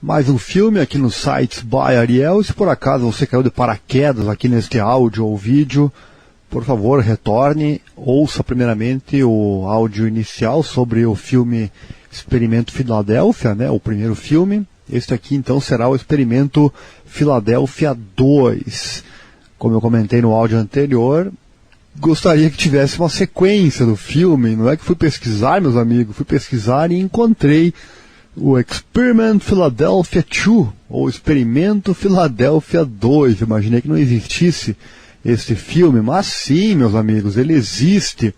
Mais um filme aqui no site by Ariel. Se por acaso você caiu de paraquedas aqui neste áudio ou vídeo, por favor, retorne, ouça primeiramente o áudio inicial sobre o filme Experimento Filadélfia, né, o primeiro filme. Este aqui então será o Experimento Filadélfia 2. Como eu comentei no áudio anterior, gostaria que tivesse uma sequência do filme. Não é que fui pesquisar, meus amigos, fui pesquisar e encontrei o Experiment Philadelphia 2, ou Experimento Filadélfia 2. Imaginei que não existisse este filme, mas sim, meus amigos, ele existe.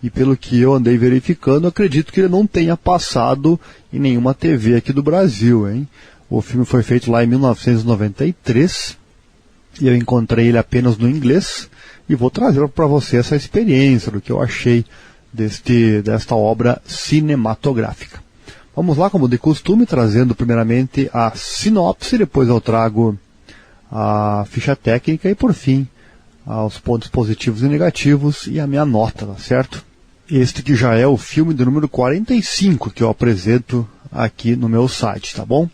E pelo que eu andei verificando, acredito que ele não tenha passado em nenhuma TV aqui do Brasil, hein? O filme foi feito lá em 1993, e eu encontrei ele apenas no inglês, e vou trazer para você essa experiência do que eu achei desta obra cinematográfica. Vamos lá, como de costume, trazendo primeiramente a sinopse, depois eu trago a ficha técnica e, por fim, os pontos positivos e negativos e a minha nota, tá certo? Este que já é o filme do número 45 que eu apresento aqui no meu site, tá bom?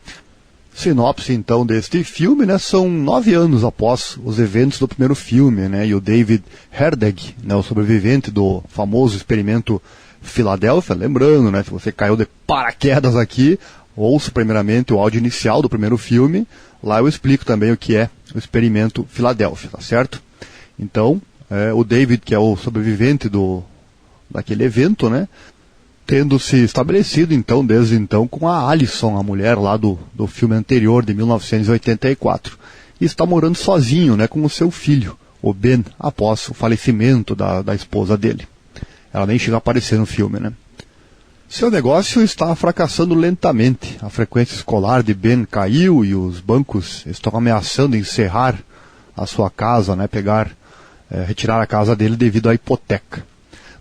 Sinopse, então, deste filme, né? São 9 anos após os eventos do primeiro filme, né? E o David Herdeg, né, o sobrevivente do famoso experimento Filadélfia, lembrando, né, se você caiu de paraquedas aqui, ouça primeiramente o áudio inicial do primeiro filme, lá eu explico também o que é o experimento Filadélfia, tá certo? Então, o David, que é o sobrevivente daquele evento, né, tendo se estabelecido então, desde então, com a Alison, a mulher lá do filme anterior, de 1984, e está morando sozinho, né, com o seu filho, o Ben, após o falecimento da esposa dele. Ela nem chega a aparecer no filme, né? Seu negócio está fracassando lentamente. A frequência escolar de Ben caiu e os bancos estão ameaçando encerrar a sua casa, né? Retirar a casa dele devido à hipoteca.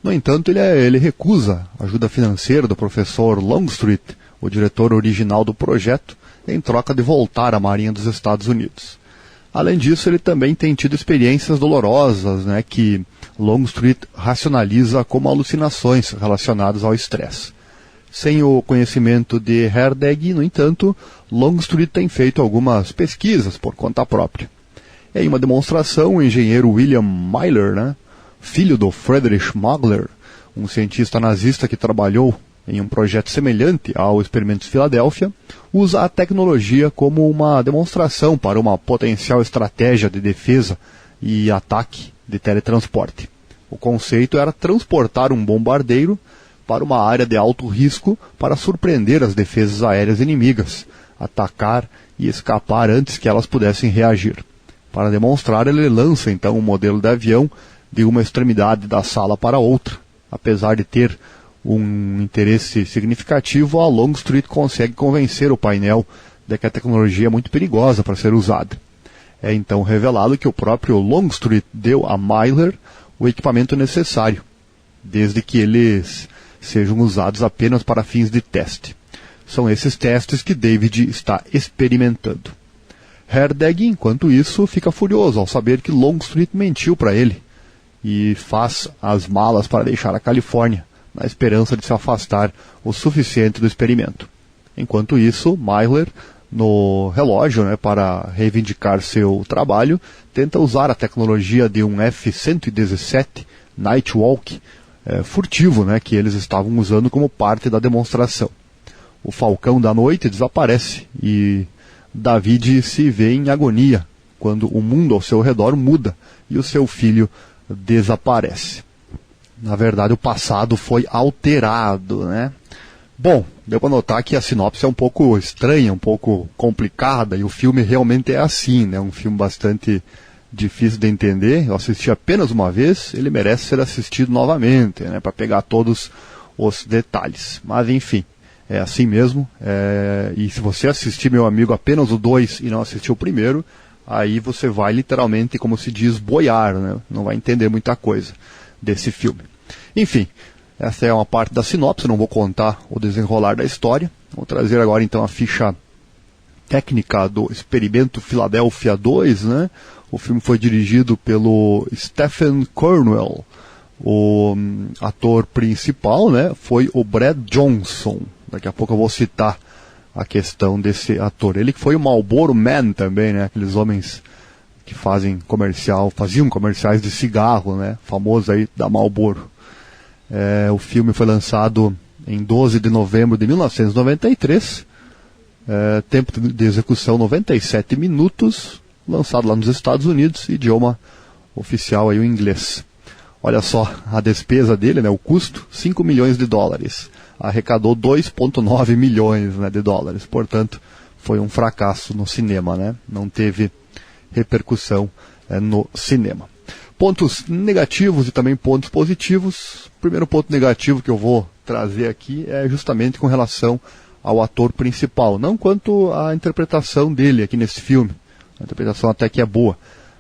No entanto, ele recusa a ajuda financeira do professor Longstreet, o diretor original do projeto, em troca de voltar à Marinha dos Estados Unidos. Além disso, ele também tem tido experiências dolorosas, né, que Longstreet racionaliza como alucinações relacionadas ao estresse. Sem o conhecimento de Herdeg, no entanto, Longstreet tem feito algumas pesquisas por conta própria. Em uma demonstração, o engenheiro William Myler, né, filho do Friedrich Magler, um cientista nazista que trabalhou em um projeto semelhante ao Experimento Filadélfia, usa a tecnologia como uma demonstração para uma potencial estratégia de defesa e ataque de teletransporte. O conceito era transportar um bombardeiro para uma área de alto risco para surpreender as defesas aéreas inimigas, atacar e escapar antes que elas pudessem reagir. Para demonstrar, ele lança então um modelo de avião de uma extremidade da sala para outra. Apesar de ter um interesse significativo, a Longstreet consegue convencer o painel de que a tecnologia é muito perigosa para ser usada. É então revelado que o próprio Longstreet deu a Myler o equipamento necessário, desde que eles sejam usados apenas para fins de teste. São esses testes que David está experimentando. Herdeg, enquanto isso, fica furioso ao saber que Longstreet mentiu para ele e faz as malas para deixar a Califórnia, na esperança de se afastar o suficiente do experimento. Enquanto isso, Myler, no relógio, né, para reivindicar seu trabalho, tenta usar a tecnologia de um F-117 Nightwalk furtivo, né, que eles estavam usando como parte da demonstração. O Falcão da Noite desaparece e David se vê em agonia quando o mundo ao seu redor muda e o seu filho desaparece. Na verdade, o passado foi alterado, né? Bom, deu para notar que a sinopse é um pouco estranha, um pouco complicada, e o filme realmente é assim, né? Um filme bastante difícil de entender. Eu assisti apenas uma vez, ele merece ser assistido novamente, né? Para pegar todos os detalhes. Mas, enfim, é assim mesmo. E se você assistir, meu amigo, apenas o 2 e não assistiu o primeiro, aí você vai literalmente, como se diz, boiar, né? Não vai entender muita coisa desse filme. Enfim, essa é uma parte da sinopse, não vou contar o desenrolar da história. Vou trazer agora então a ficha técnica do Experimento Filadélfia 2, né? O filme foi dirigido pelo Stephen Cornwell. O ator principal, né, foi o Brad Johnson. Daqui a pouco eu vou citar a questão desse ator. Ele que foi o Marlboro Man também, né? Aqueles homens que faziam comerciais de cigarro, né? Famoso aí da Marlboro. O filme foi lançado em 12 de novembro de 1993. Tempo de execução 97 minutos. Lançado lá nos Estados Unidos, idioma oficial aí o inglês. Olha só a despesa dele, né? O custo, 5 milhões de dólares. Arrecadou 2,9 milhões, né, de dólares. Portanto, foi um fracasso no cinema, né? Não teve repercussão no cinema. Pontos negativos e também pontos positivos. O primeiro ponto negativo que eu vou trazer aqui é justamente com relação ao ator principal. Não quanto à interpretação dele aqui nesse filme. A interpretação até que é boa.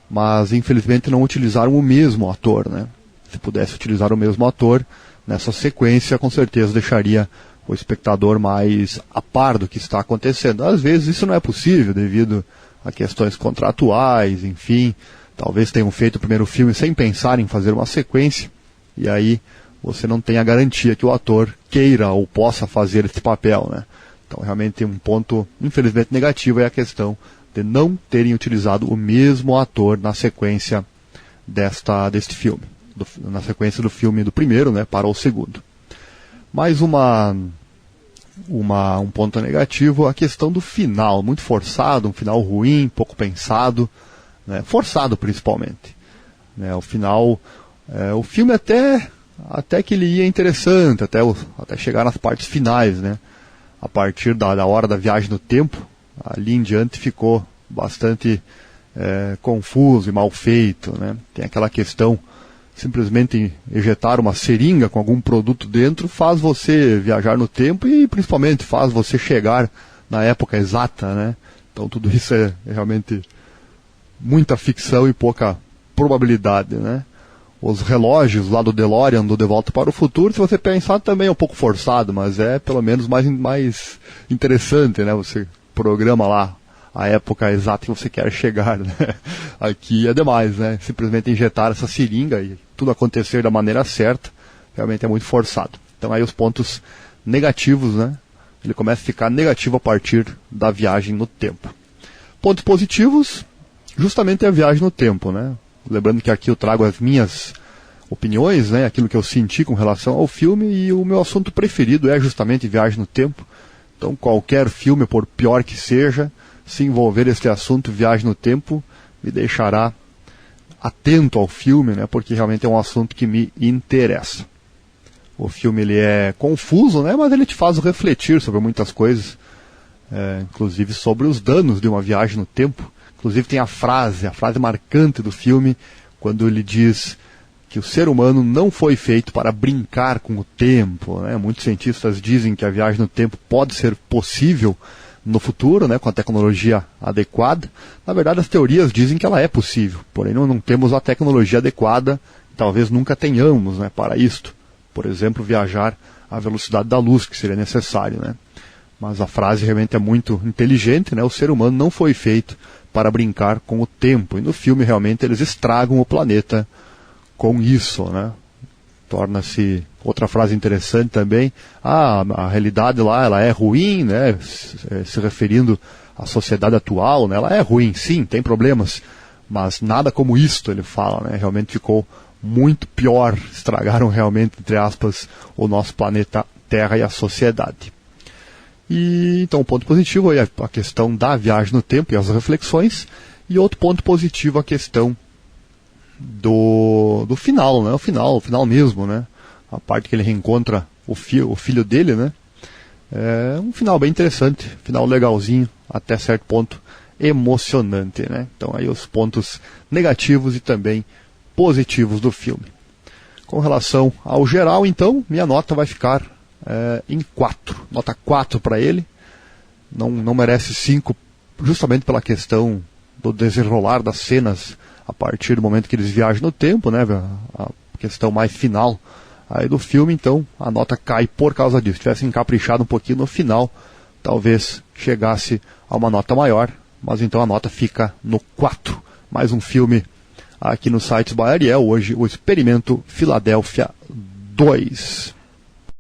Mas, infelizmente, não utilizaram o mesmo ator, né? Se pudesse utilizar o mesmo ator, nessa sequência, com certeza deixaria o espectador mais a par do que está acontecendo. Às vezes isso não é possível devido a questões contratuais, enfim. Talvez tenham feito o primeiro filme sem pensar em fazer uma sequência, e aí você não tem a garantia que o ator queira ou possa fazer esse papel, né? Então realmente um ponto, infelizmente, negativo é a questão de não terem utilizado o mesmo ator na sequência deste filme. Na sequência do filme do primeiro, né, para o segundo. Mais um ponto negativo, a questão do final, muito forçado, um final ruim, pouco pensado, né, forçado principalmente. Né, o final, o filme até que ele ia interessante, até chegar nas partes finais, né, a partir da hora da viagem no tempo, ali em diante ficou bastante confuso e mal feito, né, tem aquela questão. Simplesmente injetar uma seringa com algum produto dentro faz você viajar no tempo e principalmente faz você chegar na época exata, né? Então tudo isso é realmente muita ficção e pouca probabilidade, né? Os relógios lá do DeLorean, do De Volta para o Futuro, se você pensar também é um pouco forçado, mas é pelo menos mais interessante, né? Você programa lá a época exata que você quer chegar, né? Aqui é demais, né? Simplesmente injetar essa seringa e tudo acontecer da maneira certa, realmente é muito forçado. Então aí os pontos negativos, né? Ele começa a ficar negativo a partir da viagem no tempo. Pontos positivos, justamente a viagem no tempo, né? Lembrando que aqui eu trago as minhas opiniões, né? Aquilo que eu senti com relação ao filme, e o meu assunto preferido é justamente viagem no tempo. Então qualquer filme, por pior que seja, se envolver este assunto, viagem no tempo, me deixará atento ao filme, né, porque realmente é um assunto que me interessa. O filme ele é confuso, né, mas ele te faz refletir sobre muitas coisas, inclusive sobre os danos de uma viagem no tempo. Inclusive tem a frase marcante do filme, quando ele diz que o ser humano não foi feito para brincar com o tempo, né? Muitos cientistas dizem que a viagem no tempo pode ser possível no futuro, né, com a tecnologia adequada. Na verdade, as teorias dizem que ela é possível, porém não temos a tecnologia adequada, talvez nunca tenhamos, né, para isto. Por exemplo, viajar à velocidade da luz, que seria necessário, né? Mas a frase realmente é muito inteligente, né? O ser humano não foi feito para brincar com o tempo, e no filme realmente eles estragam o planeta com isso, né? Torna-se outra frase interessante também. A realidade lá, ela é ruim, né? Se referindo à sociedade atual, né? Ela é ruim, sim, tem problemas, mas nada como isto, ele fala, né? Realmente ficou muito pior, estragaram realmente, entre aspas, o nosso planeta Terra e a sociedade. E então o ponto positivo é a questão da viagem no tempo e as reflexões, e outro ponto positivo a questão do final, né? O final mesmo, né? A parte que ele reencontra o filho dele, né? É um final bem interessante, final legalzinho, até certo ponto emocionante, né? Então aí os pontos negativos e também positivos do filme. Com relação ao geral, então, minha nota vai ficar em 4. Nota 4 para ele. Não merece 5, justamente pela questão do desenrolar das cenas a partir do momento que eles viajam no tempo, né? A questão mais final aí do filme, então a nota cai por causa disso. Se tivesse encaprichado um pouquinho no final, talvez chegasse a uma nota maior, mas então a nota fica no 4. Mais um filme aqui no Sites by Ariel, hoje o Experimento Filadélfia 2.